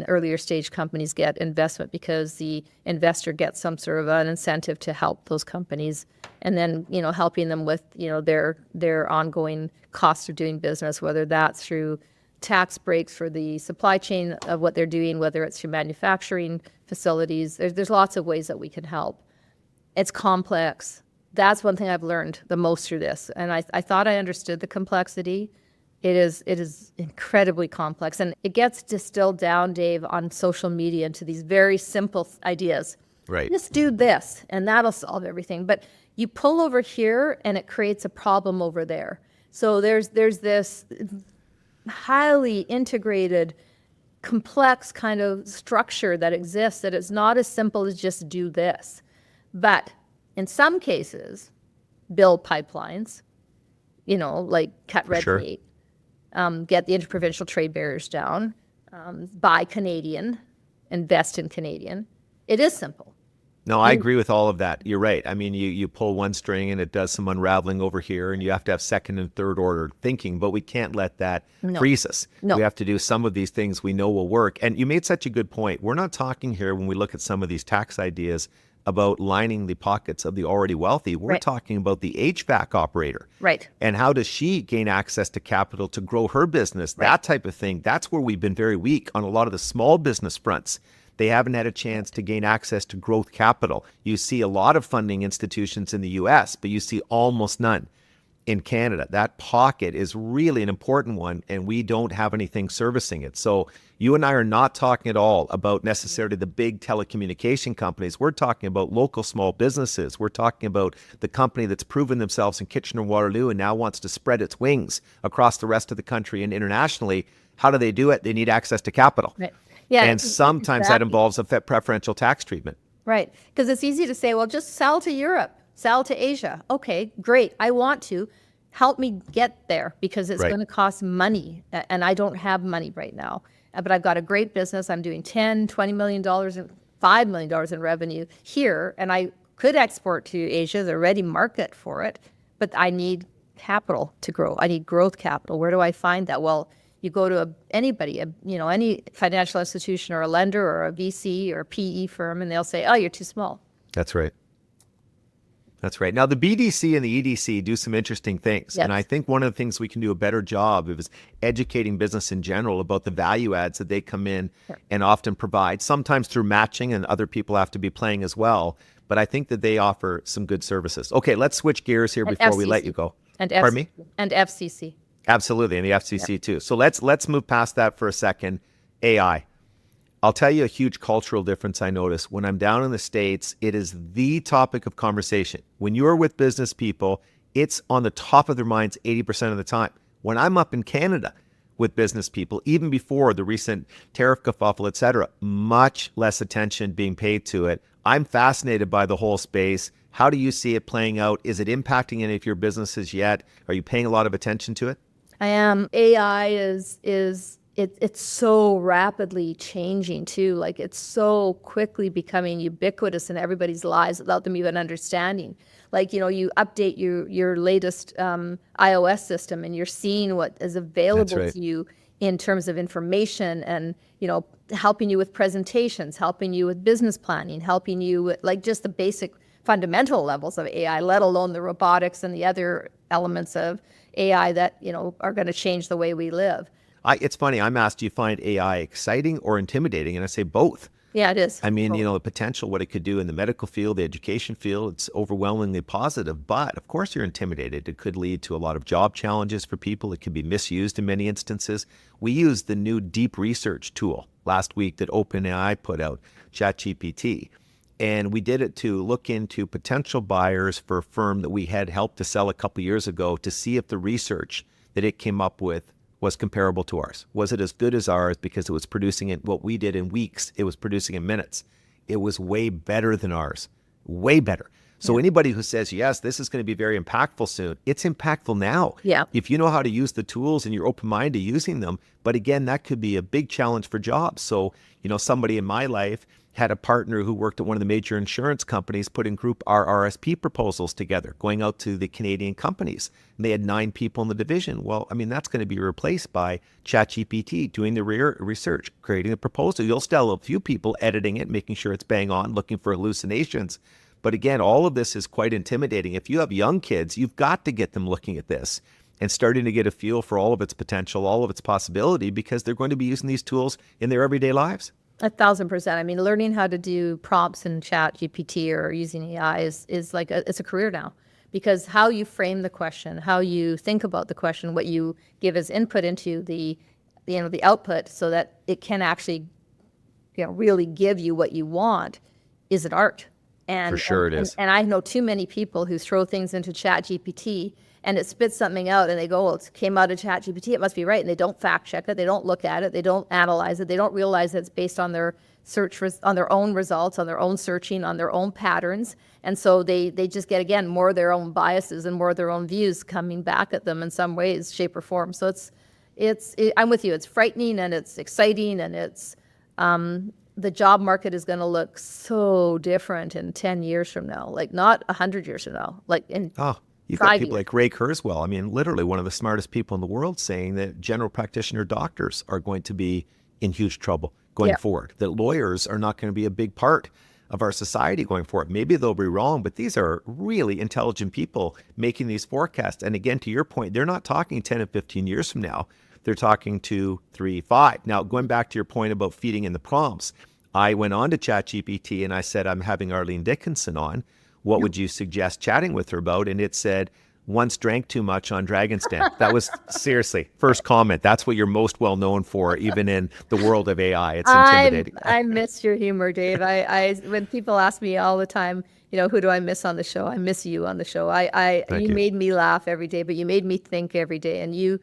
[SPEAKER 2] earlier stage companies get investment because the investor gets some sort of an incentive to help those companies, and then, helping them with, their ongoing costs of doing business, whether that's through tax breaks for the supply chain of what they're doing, whether it's through manufacturing facilities. There's lots of ways that we can help. It's complex. That's one thing I've learned the most through this. And I thought I understood the complexity. It is incredibly complex. And it gets distilled down, Dave, on social media into these very simple ideas.
[SPEAKER 1] Right.
[SPEAKER 2] Just do this, and that'll solve everything. But you pull over here, and it creates a problem over there. So there's this highly integrated, complex kind of structure that exists that is not as simple as just do this. But in some cases, build pipelines, like cut red tape. Get the interprovincial trade barriers down, buy Canadian, invest in Canadian. It is simple.
[SPEAKER 1] No, I agree with all of that. You're right. I mean, you pull one string and it does some unraveling over here, and you have to have second and third order thinking, but we can't let that freeze us. No. We have to do some of these things we know will work. And you made such a good point. We're not talking here when we look at some of these tax ideas about lining the pockets of the already wealthy. We're talking about the HVAC operator.
[SPEAKER 2] Right.
[SPEAKER 1] And how does she gain access to capital to grow her business? That type of thing. That's where we've been very weak on a lot of the small business fronts. They haven't had a chance to gain access to growth capital. You see a lot of funding institutions in the US, but you see almost none in Canada. That pocket is really an important one, and we don't have anything servicing it. So you and I are not talking at all about necessarily the big telecommunication companies. We're talking about local small businesses. We're talking about the company that's proven themselves in Kitchener-Waterloo and now wants to spread its wings across the rest of the country and internationally. How do they do it? They need access to capital.
[SPEAKER 2] Right. Yeah,
[SPEAKER 1] and sometimes that involves a preferential tax treatment.
[SPEAKER 2] Right. Because it's easy to say, well, just sell to Europe, sell to Asia. Okay, great. I want to. Help me get there because it's going to cost money. And I don't have money right now. But I've got a great business. I'm doing $10, $20 million and $5 million in revenue here. And I could export to Asia. There's already market for it. But I need capital to grow. I need growth capital. Where do I find that? Well, you go to anybody, any financial institution or a lender or a VC or a PE firm, and they'll say, oh, you're too small.
[SPEAKER 1] That's right. That's right. Now, the BDC and the EDC do some interesting things. Yes. And I think one of the things we can do a better job of is educating business in general about the value adds that they come in and often provide, sometimes through matching, and other people have to be playing as well. But I think that they offer some good services. Okay, let's switch gears here before we let you go. Pardon me?
[SPEAKER 2] And FCC.
[SPEAKER 1] Absolutely, and the FCC too. So let's move past that for a second. AI. I'll tell you a huge cultural difference I notice. When I'm down in the States, it is the topic of conversation. When you're with business people, it's on the top of their minds 80% of the time. When I'm up in Canada with business people, even before the recent tariff kerfuffle, et cetera, much less attention being paid to it. I'm fascinated by the whole space. How do you see it playing out? Is it impacting any of your businesses yet? Are you paying a lot of attention to it?
[SPEAKER 2] I am. AI it's so rapidly changing too. Like it's so quickly becoming ubiquitous in everybody's lives without them even understanding. Like, you update your latest iOS system and you're seeing what is available to you in terms of information and, helping you with presentations, helping you with business planning, helping you with like just the basic fundamental levels of AI, let alone the robotics and the other elements of AI that, are going to change the way we live.
[SPEAKER 1] It's funny. I'm asked, do you find AI exciting or intimidating? And I say both.
[SPEAKER 2] Yeah, it is.
[SPEAKER 1] I mean, the potential, what it could do in the medical field, the education field, it's overwhelmingly positive. But of course, you're intimidated. It could lead to a lot of job challenges for people. It can be misused in many instances. We used the new deep research tool last week that OpenAI put out, ChatGPT. And we did it to look into potential buyers for a firm that we had helped to sell a couple years ago to see if the research that it came up with was comparable to ours? Was it as good as ours because it was producing it what we did in weeks? It was producing in minutes. It was way better than ours, way better. So anybody who says, yes, this is going to be very impactful soon, it's impactful now.
[SPEAKER 2] Yeah.
[SPEAKER 1] If you know how to use the tools and you're open-minded to using them. But again, that could be a big challenge for jobs. So, somebody in my life had a partner who worked at one of the major insurance companies putting group RRSP proposals together, going out to the Canadian companies. And they had 9 people in the division. Well, that's going to be replaced by ChatGPT doing the research, creating a proposal. You'll still have a few people editing it, making sure it's bang on, looking for hallucinations. But again, all of this is quite intimidating. If you have young kids, you've got to get them looking at this and starting to get a feel for all of its potential, all of its possibility, because they're going to be using these tools in their everyday lives.
[SPEAKER 2] 1,000%. Learning how to do prompts in Chat GPT or using AI is like it's a career now, because how you frame the question, how you think about the question, what you give as input into the output, so that it can actually really give you what you want, is an art.
[SPEAKER 1] For sure it is.
[SPEAKER 2] And I know too many people who throw things into Chat GPT and it spits something out and they go, well, it came out of Chat GPT, it must be right. And they don't fact check it, they don't look at it, they don't analyze it, they don't realize that it's based on their on their own results, on their own searching, on their own patterns. And so they just get, again, more of their own biases and more of their own views coming back at them in some ways, shape or form. So I'm with you. It's frightening and it's exciting, and it's, the job market is going to look so different in 10 years from now, like not 100 years from now, like in
[SPEAKER 1] you've got people like Ray Kurzweil. Literally one of the smartest people in the world, saying that general practitioner doctors are going to be in huge trouble going forward, that lawyers are not going to be a big part of our society going forward. Maybe they'll be wrong, but these are really intelligent people making these forecasts. And again, to your point, they're not talking 10 and 15 years from now. They're talking 2, 3, 5. Now, going back to your point about feeding in the prompts, I went on to ChatGPT and I said, I'm having Arlene Dickinson on. What would you suggest chatting with her about? And it said, once drank too much on Dragon's Den. That was seriously first comment. That's what you're most well known for, even in the world of AI. It's intimidating.
[SPEAKER 2] I miss your humor, Dave. I when people ask me all the time, who do I miss on the show? I miss you on the show. You made me laugh every day, but you made me think every day. And you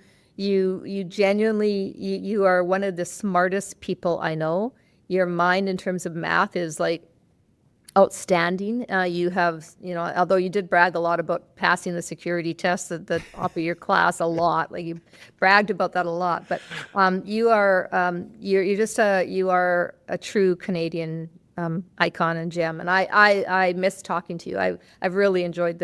[SPEAKER 2] genuinely, you are one of the smartest people I know. Your mind in terms of math is like outstanding. You have, although you did brag a lot about passing the security test at the top of your class a lot, like you bragged about that a lot. But you are you are a true Canadian icon and gem. And I miss talking to you. I've really enjoyed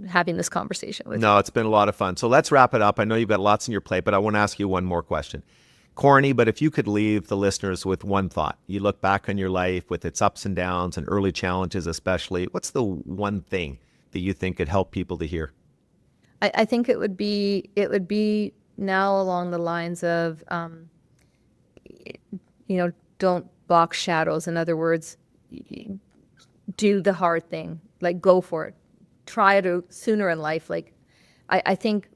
[SPEAKER 2] having this conversation with you.
[SPEAKER 1] No, it's been a lot of fun. So let's wrap it up. I know you've got lots on your plate, but I want to ask you one more question. Corny, but if you could leave the listeners with one thought, you look back on your life with its ups and downs and early challenges especially, what's the one thing that you think could help people to hear?
[SPEAKER 2] I think it would be now along the lines of, don't box shadows. In other words, do the hard thing, like go for it. Try it sooner in life. Like I think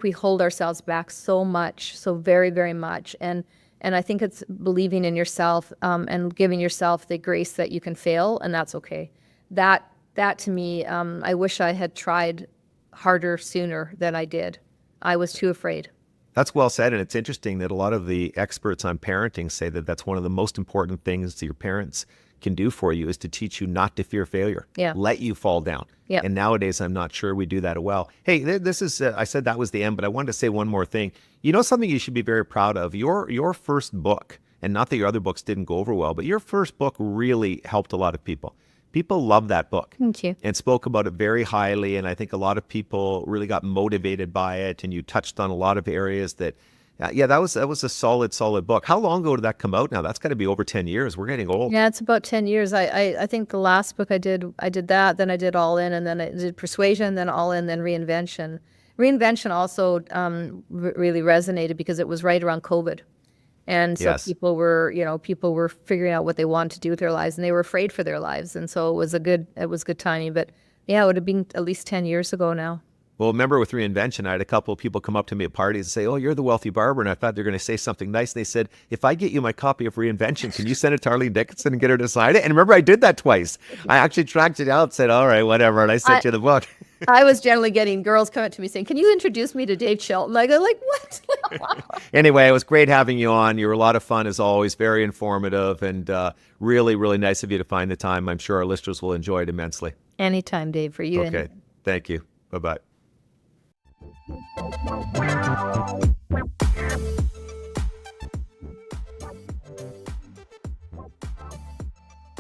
[SPEAKER 2] we hold ourselves back so much, so very, very much. And I think it's believing in yourself and giving yourself the grace that you can fail, and that's okay. That to me, I wish I had tried harder sooner than I did. I was too afraid.
[SPEAKER 1] That's well said. And it's interesting that a lot of the experts on parenting say that that's one of the most important things that your parents can do for you, is to teach you not to fear failure.
[SPEAKER 2] Yeah.
[SPEAKER 1] Let you fall down.
[SPEAKER 2] Yeah.
[SPEAKER 1] And nowadays, I'm not sure we do that well. Hey, this is, I said that was the end, but I wanted to say one more thing. Something you should be very proud of, your first book, and not that your other books didn't go over well, but your first book really helped a lot of people. People loved that book.
[SPEAKER 2] Thank you.
[SPEAKER 1] And spoke about it very highly. And I think a lot of people really got motivated by it. And you touched on a lot of areas that, that was a solid book. How long ago did that come out now? That's got to be over 10 years. We're getting old.
[SPEAKER 2] Yeah, it's about 10 years. I think the last book I did that, then I did All In, and then I did Persuasion, then All In, then Reinvention. Reinvention also really resonated because it was right around COVID. And so
[SPEAKER 1] Yes.
[SPEAKER 2] people were figuring out what they wanted to do with their lives, and they were afraid for their lives. And so it was good timing. But yeah, it would have been at least 10 years ago now.
[SPEAKER 1] Well, remember with Reinvention, I had a couple of people come up to me at parties and say, oh, you're the Wealthy Barber. And I thought they were going to say something nice. They said, if I get you my copy of Reinvention, can you send it to Arlene Dickinson and get her to sign it? And remember, I did that twice. I actually tracked it out, said, all right, whatever. And I sent you the book.
[SPEAKER 2] I was generally getting girls coming to me saying, "Can you introduce me to Dave Chilton?" I go like, "What?"
[SPEAKER 1] Anyway, it was great having you on. You were a lot of fun as always, very informative, and really, really nice of you to find the time. I'm sure our listeners will enjoy it immensely.
[SPEAKER 2] Anytime, Dave, for you.
[SPEAKER 1] Okay. Thank you. Bye-bye.